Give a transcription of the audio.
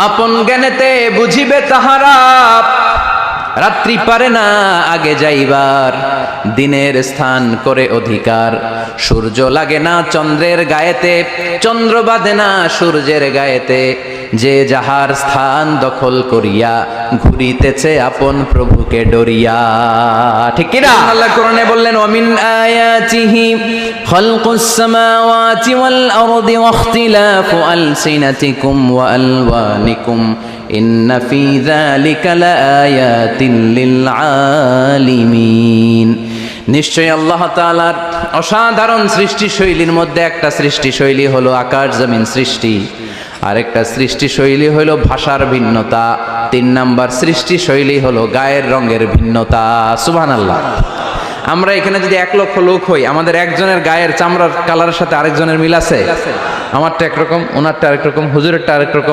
আপন জ্ঞানেতে বুঝিবে তাহারা, রাত্রি পারে না আগে যাইবার, দিনের স্থান করে অধিকার। সূর্য লাগে না চন্দ্রের গায়েতে, চন্দ্র বাঁধে না সূর্যের গায়েতে। যে যাহার স্থান দখল করিয়া, ঘুরিতেছে আপন প্রভুকে ডরিয়া। ঠিক কি না? আল্লাহ কোরআনে বললেন, ওয়ামিন আয়াতিহি খালকুস সামাওয়াতি ওয়াল আরদি ওয়াখতিলাফু আলসিনাতিকুম ওয়া আলওয়ানিকুম ইন্না ফি যালিকা লাআয়াতিন লিল আলিমিন। নিশ্চয় আল্লাহ তাআলার অসাধারণ সৃষ্টিশৈলীর মধ্যে একটা সৃষ্টিশৈলী হলো আকাশ জমিন সৃষ্টি, আরেকটা সৃষ্টিশৈলী হলো ভাষার ভিন্নতা, 3 নাম্বার সৃষ্টিশৈলী হলো গায়ের রঙের ভিন্নতা। সুবহানাল্লাহ। আমরা এখানে যদি 1 লক্ষ লোক হই, আমাদের একজনের গায়ের চামড়ার কালারের সাথে আরেকজনের মিল আছে? আমারটা একরকম, ওনারটা আরেক রকম, হুজুরেরটা আরেক রকম।